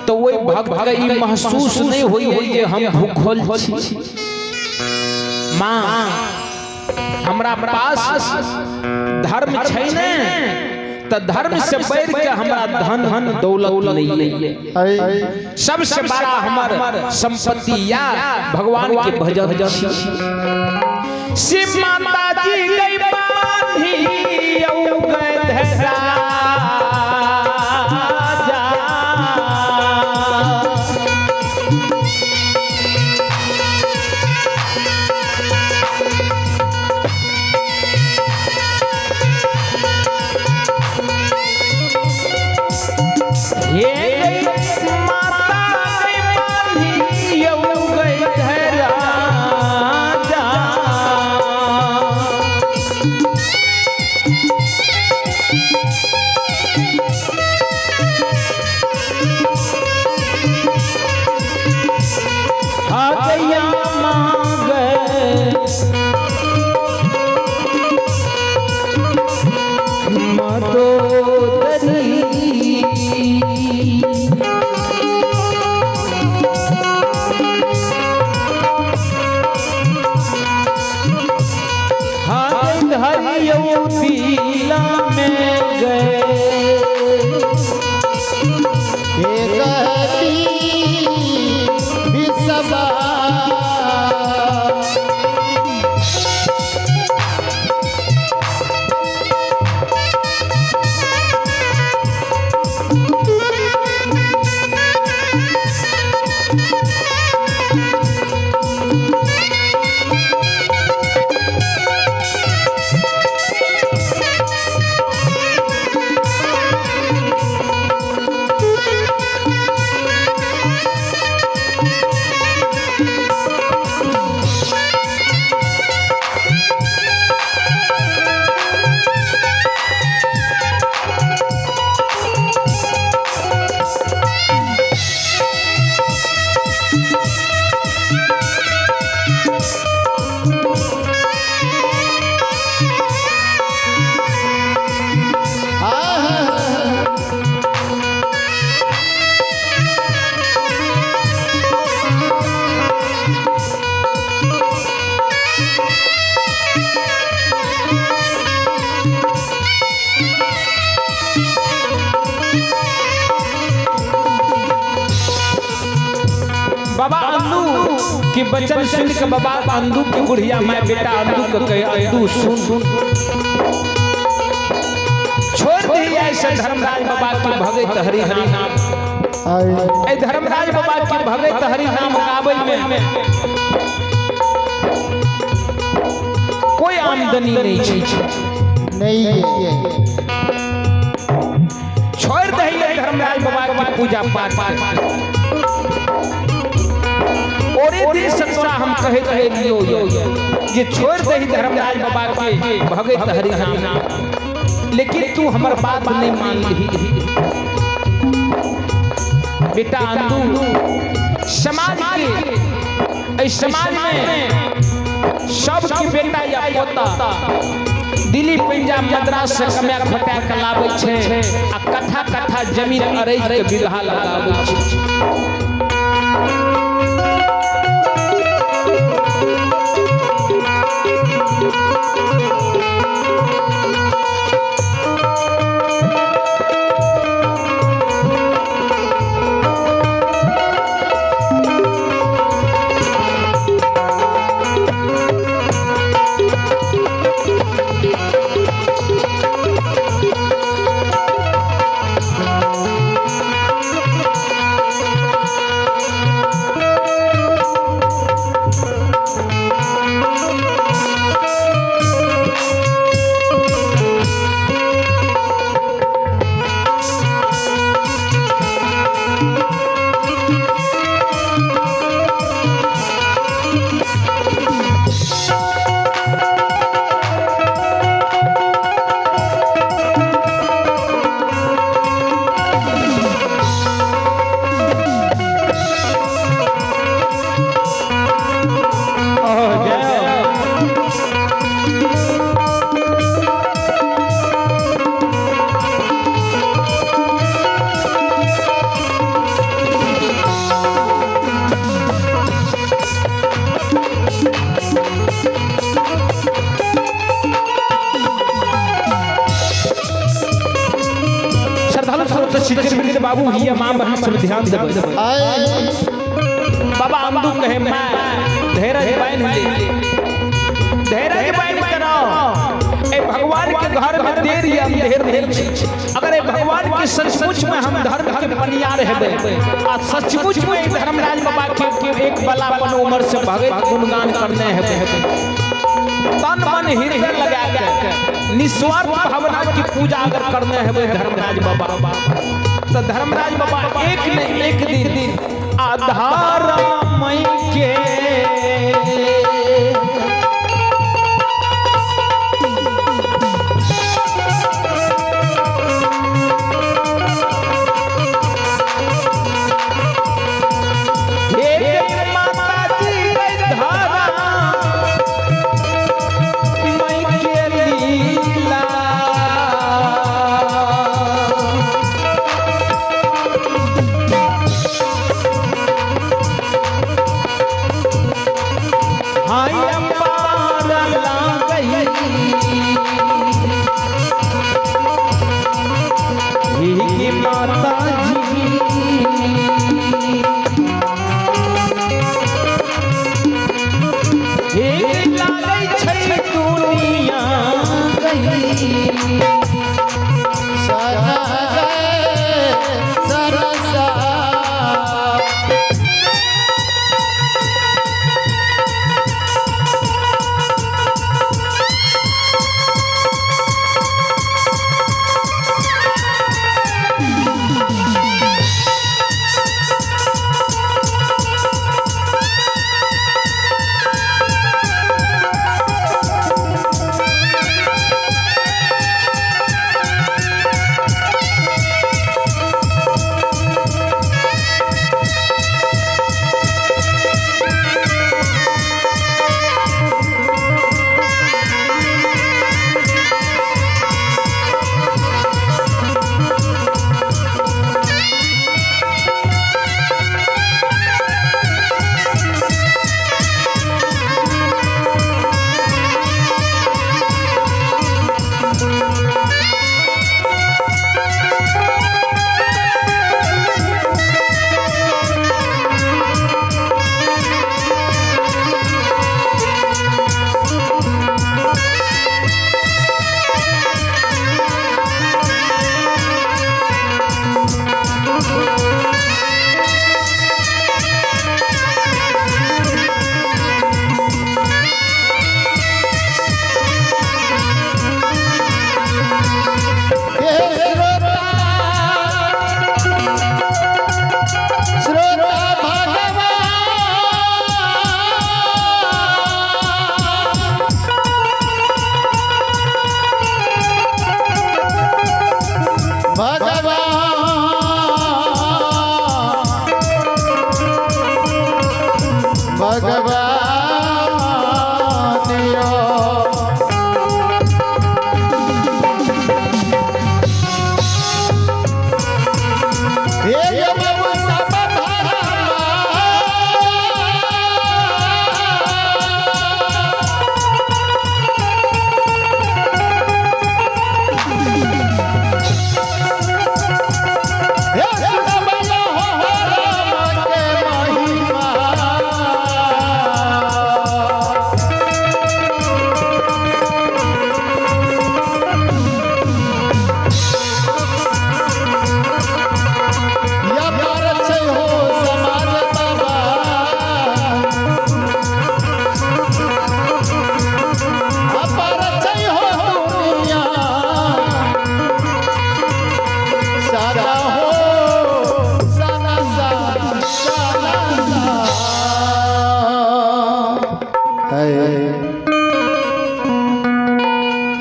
तो वही भक्त के ई महसूस नहीं होई है जे हम भूखल छी। मां हमरा पास धर्म छै ने त धर्म से बढ़ के हमरा धन दौलत नहीं है। सबसे बड़ा हमर संपत्ति या भगवान के भजन छी। शिव माता जी गई बांधी औ गए धरा बाबा अंधु की बचन सुन के बाबा अंधु की बुढ़िया मैं बेटा अंधु के कहे अंधु सुन छोड़ दी ऐसे धर्मराज बाबा की भगत हरि हरि नाम। ए धर्मराज बाबा की भगत हरि नाम गावे में कोई आमदनी नहीं है। छोड़ दे धर्मराज बाबा की पूजा पाठ और दिन सच्चा हम कहे लियो ये छोड़ दे धर्मराज बाबा के भगत हरि नाम। लेकिन तू हमर बात नहीं मान ली बेटा अंधु। समाज में सब की बेटा या पोता दिल्ली पंजाब मद्रास से कमा खटा के लाबै छै आ कथा कथा जमीन अरैज के बिगहा लगाबै छै। श्री बाबू ही मां बहन सब ध्यान देबे बाबा अंदू कहे मैं धैर्य बैन ले धैर्य बैन कराओ ए भगवान के घर में देर या अंधेर नहीं अगर ए भगवान के सचमुच में हम धर्म के बनियार हेबे आ सचमुच में धर्मराज बाबा के एक बलापन उम्र से भगत गुणगान करने हेबे तन मन हृदय लगा के निस्वार्थ भावना की पूजा अगर करने हेबे धर्मराज बाबा तो धर्मराज बाबा एक न एक दिन आधार मई के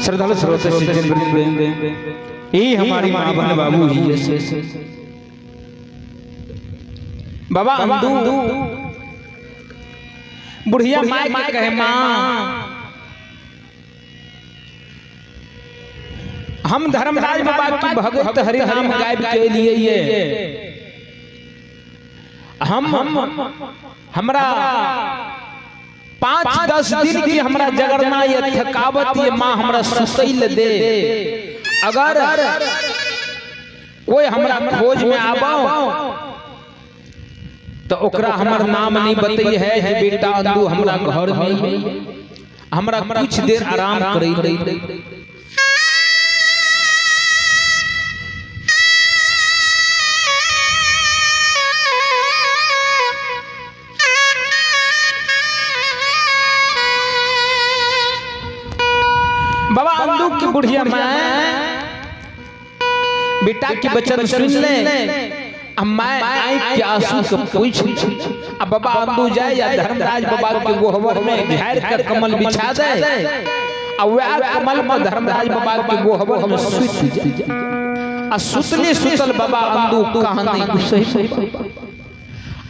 श्रद्धालु श्रोता ये हमारी मां बहन बाबू ही है बाबा अंदू बुढ़िया माँ के कहे माँ हम धर्मराज बाबा की भगत हरि नाम गायब के लिए ये हम हमरा 5-10 दिन की हमरा जगरना ये थकावत ये माँ हमरा सुतैल दे अगर कोई हमरा खोज में आबो तो ओकरा हमर नाम नहीं बताई है कि बेटा अंदू हमरा घर में हमरा कुछ देर आराम करई। बाबा अंदू की बुढ़िया मां बेटा की वचन सुन ले, मैं आँख के आंसू के पूछ अब बाबा अंदू जाए या धर्मराज बाबा के गोहवर में झाड़ कर कमल बिछा दे, अब वह कमल में धर्मराज बाबा के गोहवर में सुत जा। सुतले सुतल बाबा अंदू कहानी सही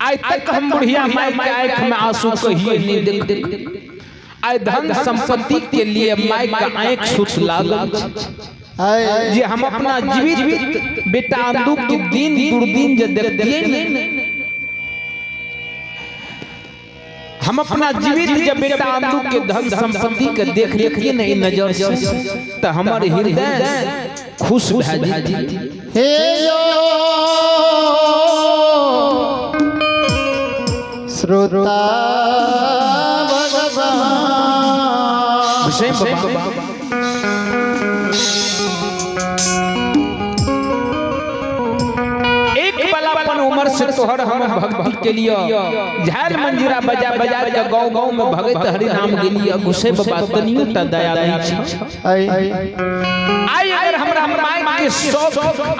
आज तक हम बुढ़िया माई के आँख में आंसू कहिए नहीं देख। आज धन संपत्ति के लिए माई का आँख सुत लागल जी। हम अपना जीवित बेटा अंदू के दिन दुर्दिन जो देखिए, हम अपना जीवित जब बेटा अंदू के धन संपत्ति के देख देखिए नहीं नजर से तो हमारे हृदय खुश भए जाई। हे श्रोता उम्र से तोहर हम भक्ति के लिए झाल मंजीरा बजा बजा के गांव गांव में भगत हरि नाम के लिए गुस्से बाबा तनियो त दया नहीं आई। अगर हमरा माई के शौक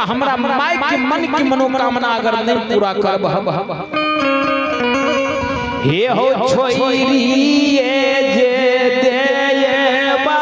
हमरा माई के मन की मनोकामना अगर नहीं पूरा करब हे हो छोरी जे दे बा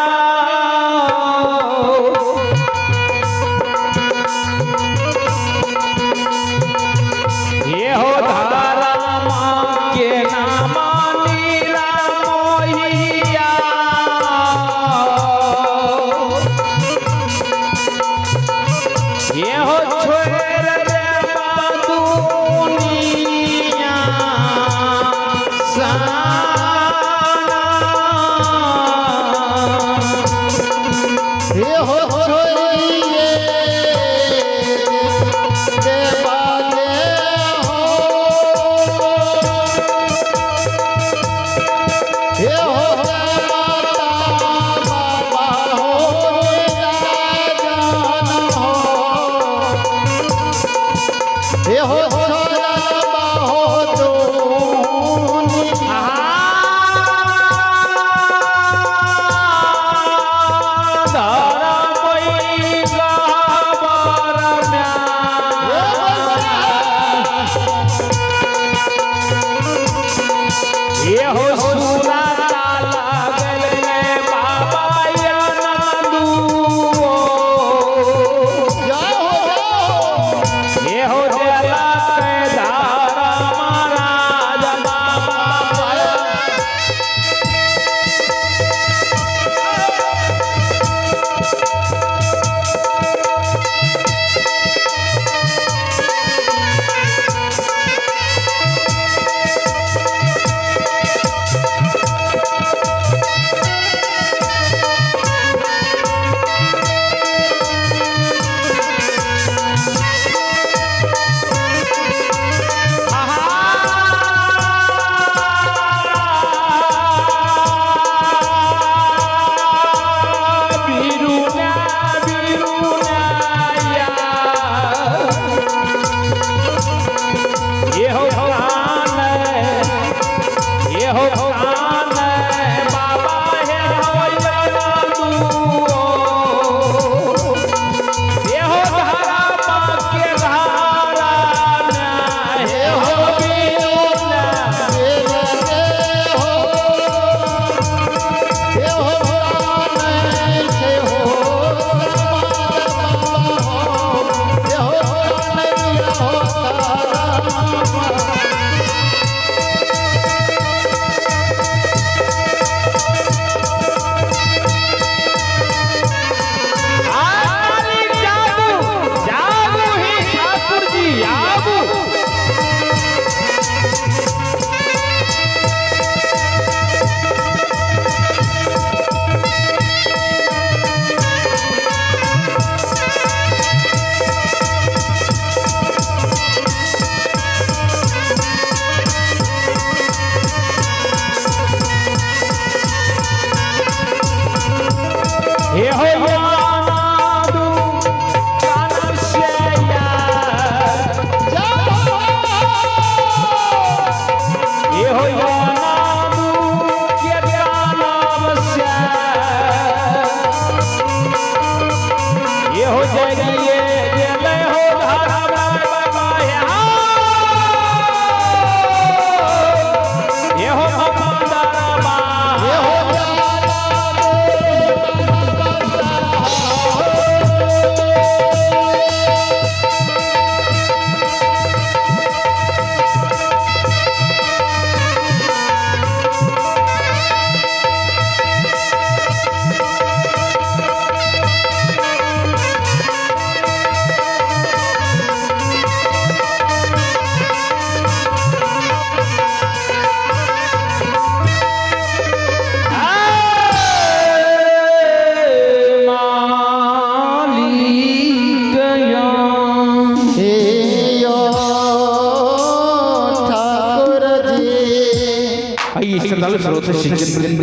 श्रद्धालु स्रोत शिक्षित वृंद,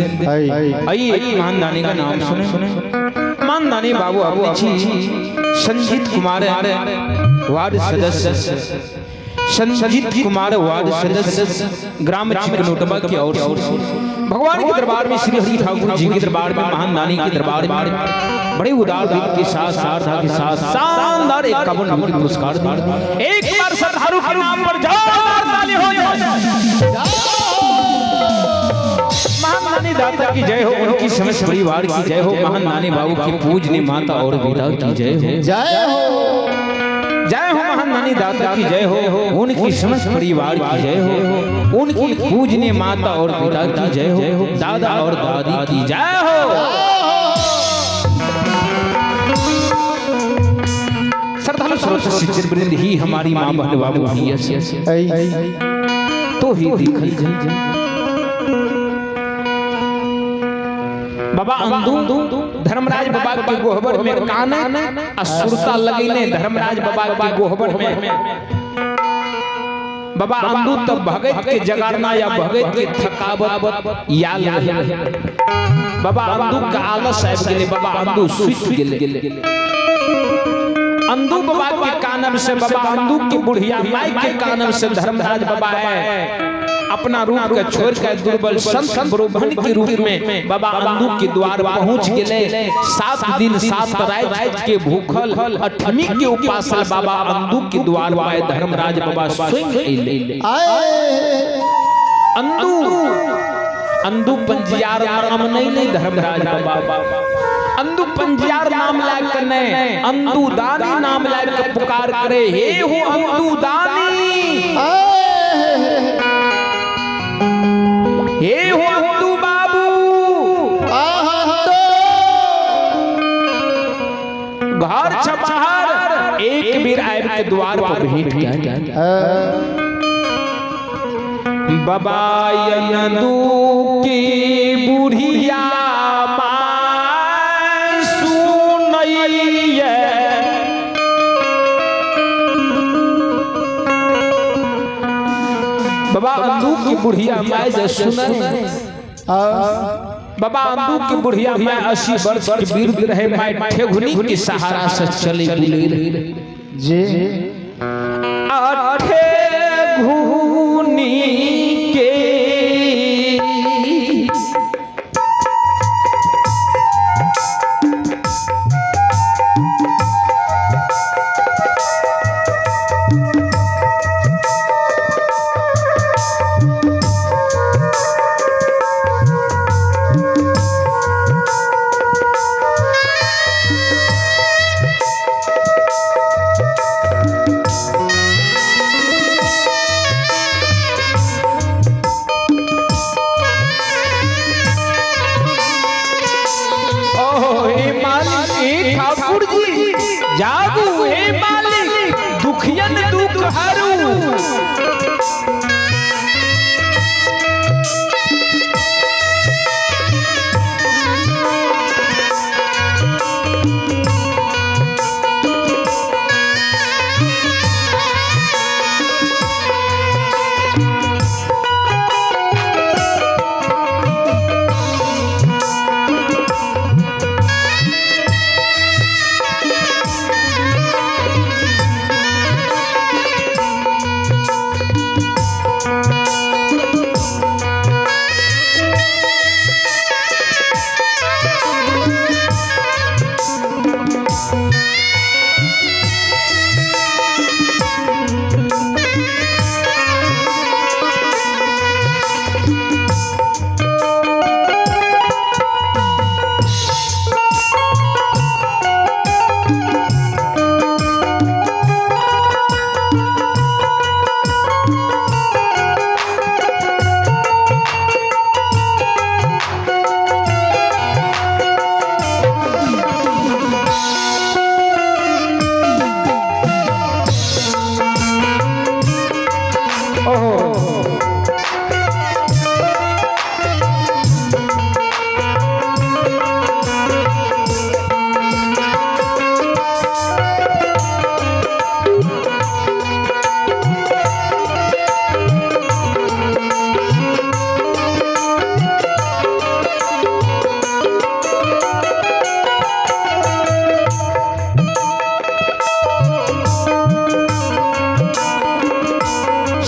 आइए एक महान दानी का नाम सुने। महान दानी बाबू अपने संजीत कुमार वार्ड सदस्य, संजीत कुमार वार्ड सदस्य, ग्राम चिकनोटबा की ओर भगवान के दरबार में, श्री हरि ठाकुर जी के दरबार में, महान दानी के दरबार में बड़े उदार भाव के साथ सारधा के साथ शानदार 51 रुपये की पुरस्कार दिए। एक बार श्रद्धालु के नाम पर जोरदार ताली हो जाए। महान नानी दाता की जय हो, उनकी समस्त परिवार की जय हो, महान नानी बाबू की पूजनीय माता और पिता की जय हो। जय हो, जय हो महान नानी दाता की जय हो, उनकी समस्त परिवार की जय हो, उनकी पूजनीय माता और पिता की जय हो, दादा और दादी की जय हो। श्रद्धालु स्रोत शिक्षित वृंद ही हमारी मां बहन बाबू भैया तो ही दिखल जाए। बाबा अंदू धर्मराज बाबा के गोहबर में कान असुरता लगैने, धर्मराज बाबा के गोहबर में बाबा अंदू तब भगत के जगारना या भगत के थकावट याद रहे। बाबा अंदू का आलस आबि गेले, बाबा अंदू सुति गेले। अंदू बाबा के कानम से, बाबा अंदू की बुढ़िया माई के कानम से धर्मराज बाबा है अपना रूप का छोड़ कर दुर्बल संत ब्राह्मण के रूप में बाबा अंदू के द्वार पहुंच गए। 7 दिन 7 रात के भूखल अठमी के उपासल बाबा अंदू के द्वार पर धर्मराज बाबा स्वयं अइले। अंदू पंजियार नाम नहीं धर्मराज बाबा, अंदू पंजियार नाम लाग कर नहीं, अंदू दानी नाम लाग कर पुकार करे, हे हो अंदू दानी, हे हो अंदू बाबू, घर छबाहर एक बेर आब के द्वार पर भेंट किया। बाबा अंदू की बुढ़िया बाबा अंदू की बुढ़िया माय जब सुनर, बाबा अंदू की बुढ़िया माय 80 वर्ष के वृद्ध रहे, माय ठेघुनी के सहारा से चले बुले जी। ठेघुनी के ठाकुर जी जागू, हे मालिक दुखियन दुख हरू।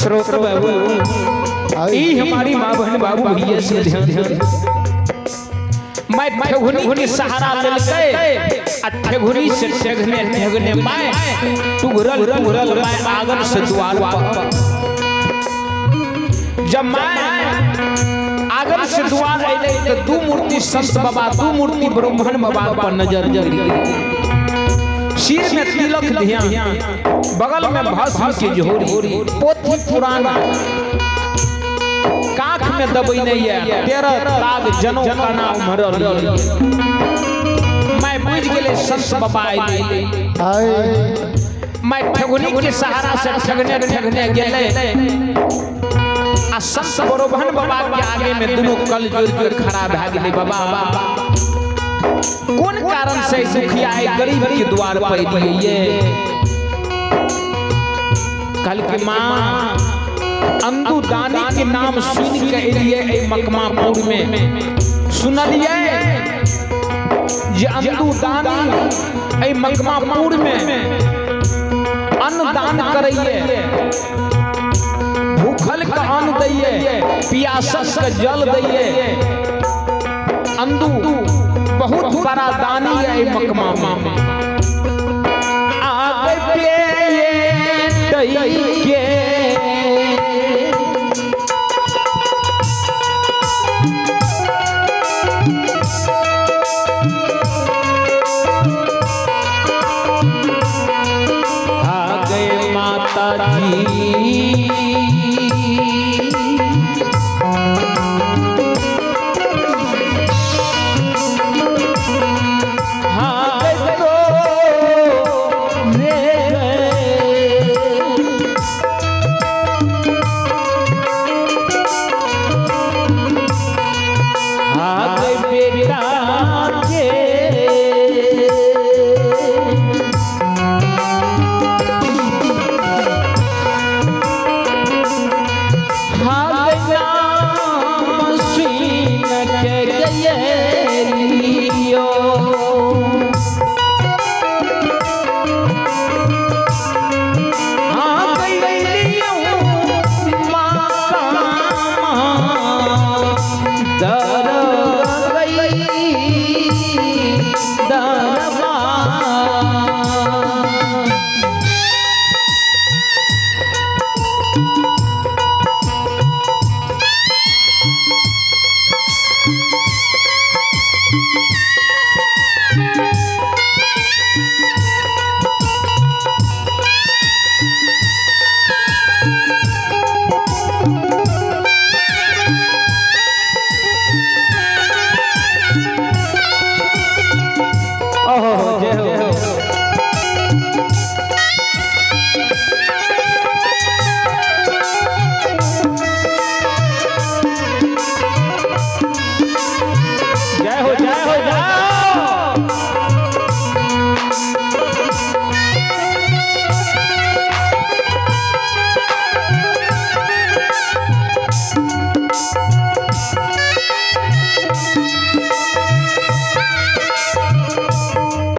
श्रोता बाबू ई हमारी माँ बहन बाबू भैया से ध्यान मैं ठेघुनी के सहारा लेलकै आ ठेघुनी से ठेघने मैं टुघरल मैं आंगन से द्वार पर जब मैं आंगन से द्वार अइले तो दू मूर्ति संत बाबा दू मूर्ति ब्राह्मण बाबा पर नजर गिरी सिर में तिलक ध्यान बगल में भस्म की झोरी पोथी पुराना काख में दबई नहीं है 13 ताग जनों का नाम मरल मैं बुझ गेले संत बाबा आइले मैं ठेघुनी के सहारा से ठेघने गेले आ संत ब्राह्मण बाबा के आगे में दोनों कल जोड़ के खड़ा भ गेले बाबा कौन कारण से दुखिया है गरीब के द्वार पर दिए कल के मां अंदू दानी के नाम सुन के लिए मकमापुर में सुनलिए जे अंदू दानी ए मकमापुर में अन्न दान करइए भूखल का अन्न दइए पियासल का जल दइए अंदू बहुत बड़ा दानी है मकमा में आगे पे के आ गए माता जी